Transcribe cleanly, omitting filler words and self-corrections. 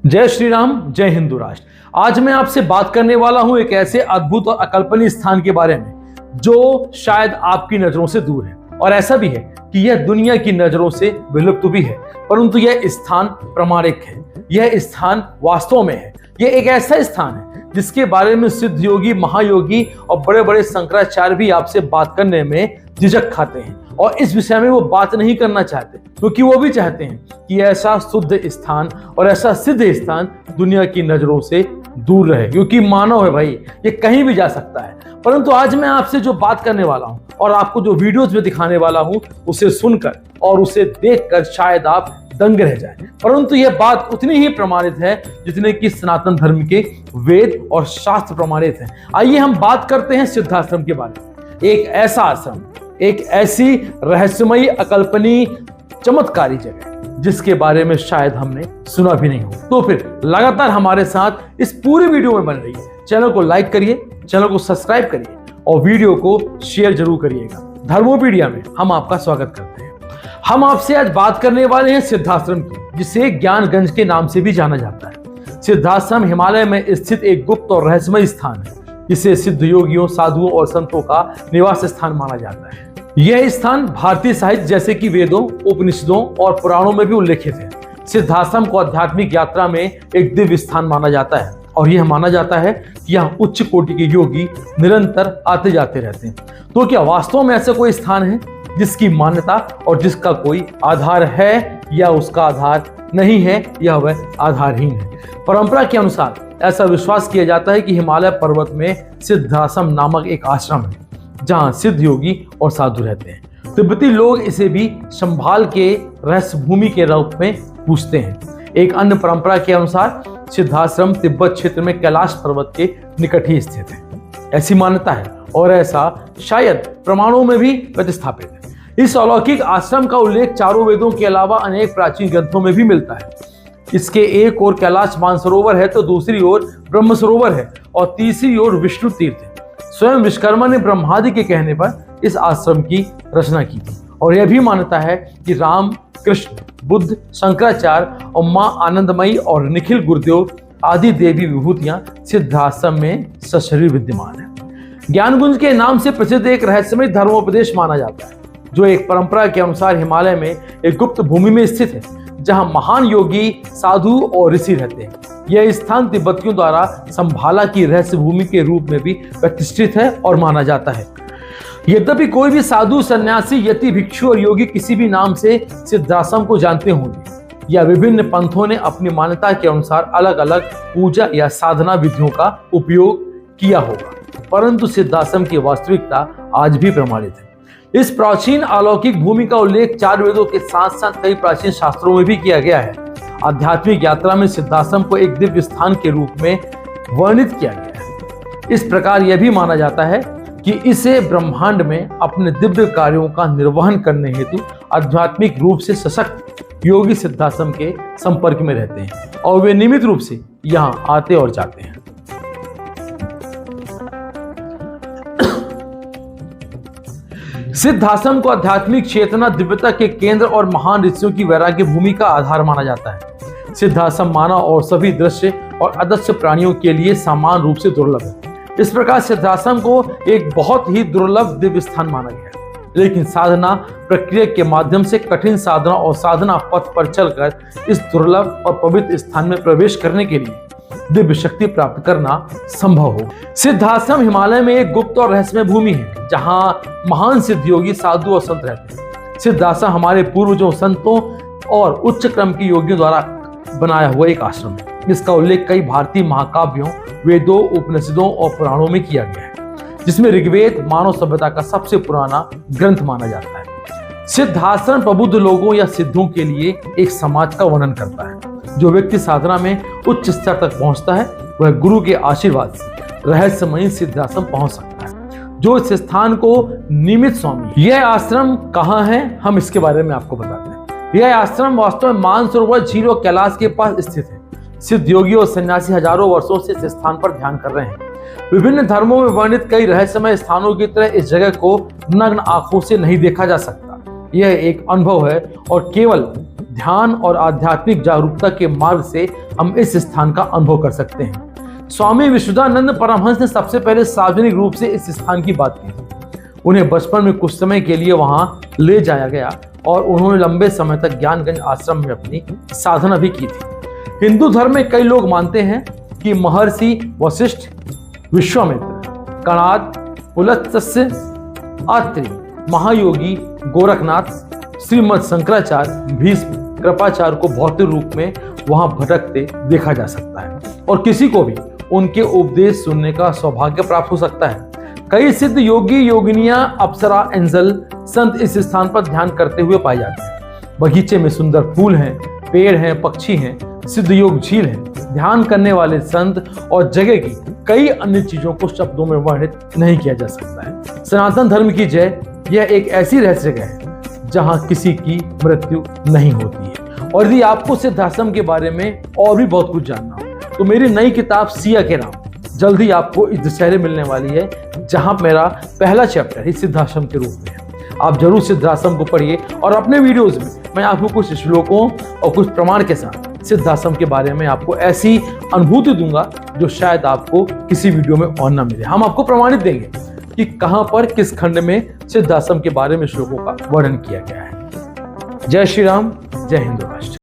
जय श्री राम, जय हिंदू राष्ट्र। आज मैं आपसे बात करने वाला हूं एक ऐसे अद्भुत और अकल्पनीय स्थान के बारे में जो शायद आपकी नजरों से दूर है, और ऐसा भी है कि यह दुनिया की नजरों से विलुप्त भी है, परंतु यह स्थान प्रामाणिक है। यह स्थान वास्तव में है। यह एक ऐसा स्थान है जिसके बारे में सिद्ध योगी, महायोगी और बड़े बड़े शंकराचार्य भी आपसे बात करने में झिझक खाते हैं, और इस विषय में वो बात नहीं करना चाहते, क्योंकि वो भी चाहते हैं कि ऐसा शुद्ध स्थान और ऐसा सिद्ध स्थान दुनिया की नजरों से दूर रहे, क्योंकि मानव है भाई, ये कहीं भी जा सकता है। परंतु आज मैं आपसे जो बात करने वाला हूं और आपको जो वीडियोस में दिखाने वाला हूं, उसे सुनकर और उसे देखकर शायद आप दंग रह जाएं। परंतु यह बात उतनी ही प्रमाणित है जितने कि सनातन धर्म के वेद और शास्त्र प्रमाणित हैं। आइए हम बात करते हैं सिद्धाश्रम के बारे में। एक ऐसा आश्रम, एक ऐसी रहस्यमयी, अकल्पनीय, चमत्कारी जगह जिसके बारे में शायद हमने सुना भी नहीं हो। तो फिर लगातार हमारे साथ इस पूरी वीडियो में बन रही है। चैनल को लाइक करिए, चैनल को सब्सक्राइब करिए और वीडियो को शेयर जरूर करिएगा। धर्मोपीडिया में हम आपका स्वागत करते हैं। हम आपसे आज बात करने वाले हैं सिद्धाश्रम की, जिसे ज्ञानगंज के नाम से भी जाना जाता है। सिद्धाश्रम हिमालय में स्थित एक गुप्त और रहस्यमय स्थान है। इसे सिद्ध योगियों, साधुओं और संतों का निवास स्थान माना जाता है। यह स्थान भारतीय साहित्य जैसे कि वेदों, उपनिषदों और पुराणों में भी उल्लेखित है। सिद्धाश्रम को आध्यात्मिक यात्रा में एक दिव्य स्थान माना जाता है, और यह माना जाता है कि यहाँ उच्च कोटि के योगी निरंतर आते जाते रहते हैं। तो क्या वास्तव में ऐसा कोई स्थान है जिसकी मान्यता और जिसका कोई आधार है, या उसका आधार नहीं है, या वह आधारहीन है? परंपरा के अनुसार ऐसा विश्वास किया जाता है कि हिमालय पर्वत में सिद्धाश्रम नामक एक आश्रम है, जहां सिद्ध योगी और साधु रहते हैं। तिब्बती लोग इसे भी संभाल के रहस्य भूमि के रूप में पूजते हैं। एक अन्य परंपरा के अनुसार सिद्धाश्रम तिब्बत क्षेत्र में कैलाश पर्वत के निकट ही स्थित है, ऐसी मान्यता है, और ऐसा शायद प्रमाणों में भी प्रतिस्थापित है। इस अलौकिक आश्रम का उल्लेख चारों वेदों के अलावा अनेक प्राचीन ग्रंथों में भी मिलता है। इसके एक ओर कैलाश मानसरोवर है, तो दूसरी ओर ब्रह्म सरोवर है, और तीसरी ओर विष्णु तीर्थ है। स्वयं विश्वकर्मा ने ब्रह्मादि के कहने पर इस आश्रम की रचना की थी, और यह भी मान्यता है कि राम, कृष्ण, बुद्ध, शंकराचार्य और मां आनंदमयी और निखिल गुरुदेव आदि देवी विभूतियां सिद्धाश्रम में सशरीर विद्यमान है। ज्ञानगुंज के नाम से प्रसिद्ध एक रहस्यमय धर्मोपदेश माना जाता है, जो एक परंपरा के अनुसार हिमालय में एक गुप्त भूमि में स्थित है, जहां महान योगी, साधु और ऋषि रहते हैं। यह स्थान तिब्बतियों द्वारा संभाला की रहस्य भूमि के रूप में भी प्रतिष्ठित है और माना जाता है। यद्यपि कोई भी साधु, सन्यासी, यति, भिक्षु और योगी किसी भी नाम से सिद्धाश्रम को जानते होंगे, या विभिन्न पंथों ने अपनी मान्यता के अनुसार अलग अलग पूजा या साधना विधियों का उपयोग किया होगा, परंतु सिद्धाश्रम की वास्तविकता आज भी प्रमाणित है। इस प्राचीन अलौकिक भूमि का उल्लेख चार वेदों के साथ साथ कई प्राचीन शास्त्रों में भी किया गया है। आध्यात्मिक यात्रा में सिद्धाश्रम को एक दिव्य स्थान के रूप में वर्णित किया गया है। इस प्रकार यह भी माना जाता है कि इसे ब्रह्मांड में अपने दिव्य कार्यों का निर्वहन करने हेतु आध्यात्मिक रूप से सशक्त योगी सिद्धाश्रम के संपर्क में रहते हैं, और वे नियमित रूप से यहाँ आते और जाते हैं। सिद्धाश्रम को आध्यात्मिक चेतना, दिव्यता के केंद्र और महान ऋषियों की वैराग्य भूमि का आधार माना जाता है। सिद्धाश्रम मानव और सभी दृश्य और अदृश्य प्राणियों के लिए समान रूप से दुर्लभ है। इस प्रकार सिद्धाश्रम को एक बहुत ही दुर्लभ दिव्य स्थान माना गया है। लेकिन साधना प्रक्रिया के माध्यम से कठिन साधना और साधना पथ पर चलकर इस दुर्लभ और पवित्र स्थान में प्रवेश करने के लिए दिव्य शक्ति प्राप्त करना संभव हो। सिद्धाश्रम हिमालय में एक गुप्त और रहस्यमय भूमि है, जहां महान सिद्ध योगी, साधु और संत रहते हैं। सिद्धाश्रम हमारे पूर्वजों, संतों और उच्च क्रम के योगियों द्वारा बनाया हुआ एक आश्रम है। इसका उल्लेख कई भारतीय महाकाव्यों, वेदों, उपनिषदों और पुराणों में किया गया है, जिसमें ऋग्वेद मानव सभ्यता का सबसे पुराना ग्रंथ माना जाता है। सिद्धाश्रम प्रबुद्ध लोगों या सिद्धों के लिए एक समाज का वर्णन करता है। जो व्यक्ति साधना में उच्च स्तर तक पहुंचता है, वह गुरु के आशीर्वाद से रहस्यमय सिद्धाश्रम पहुंच सकता है, जो इस स्थान को निमित स्वामी। यह आश्रम कहाँ है, हम इसके बारे में आपको बताते हैं। यह आश्रम वास्तव में मानसरोवर झील और कैलाश के पास स्थित है। सिद्ध योगी और सन्यासी हजारों वर्षों से इस स्थान पर ध्यान कर रहे हैं। विभिन्न धर्मों में वर्णित कई रहस्यमय स्थानों की तरह इस जगह को नग्न आंखों से नहीं देखा जा सकता, यह एक अनुभव है और केवल ध्यान और आध्यात्मिक जागरूकता के मार्ग से हम इस स्थान का अनुभव कर सकते हैं। स्वामी विशुद्धानंद परमहंस ने सबसे पहले सार्वजनिक रूप से इस स्थान की बात की। उन्हें बचपन में कुछ समय के लिए वहां ले जाया गया और उन्होंने लंबे समय तक ज्ञानगंज आश्रम में अपनी साधना भी की थी। हिंदू धर्म में कई लोग मानते हैं कि महर्षि वशिष्ठ, विश्वामित्र, कणाद, पुलत्स्य, अत्रि, महायोगी गोरखनाथ, श्रीमद शंकराचार्य, भीष्म, कृपाचार्य को भौतिक रूप में वहां भटकते देखा जा सकता है और किसी को भी उनके उपदेश सुनने का सौभाग्य प्राप्त हो सकता है। कई सिद्ध योगी, योगिनियां, अप्सरा, एंजल, संत इस स्थान पर ध्यान करते हुए पाए जाते हैं। बगीचे में सुंदर फूल हैं, पेड़ हैं, पक्षी हैं, सिद्ध योग झील है। ध्यान करने वाले संत और जगह की कई अन्य चीजों को शब्दों में वर्णित नहीं किया जा सकता है। सनातन धर्म की जय, यह एक ऐसी रहस्य जगह है जहां किसी की मृत्यु नहीं होती है। और यदि आपको सिद्धाश्रम के बारे में और भी बहुत कुछ जानना हो तो मेरी नई किताब सिया के नाम जल्द ही आपको इस दशहरे मिलने वाली है, जहां मेरा पहला चैप्टर इस सिद्धाश्रम के रूप में है। आप जरूर सिद्धाश्रम को पढ़िए और अपने वीडियोज में मैं आपको कुछ श्लोकों और कुछ प्रमाण के साथ सिद्धाश्रम के बारे में आपको ऐसी अनुभूति दूंगा जो शायद आपको किसी वीडियो में और न मिले। हम आपको प्रमाणित देंगे कि कहां पर किस खंड में सिद्धाश्रम के बारे में श्लोकों का वर्णन किया गया है। जय श्री राम, जय हिंद राष्ट्र।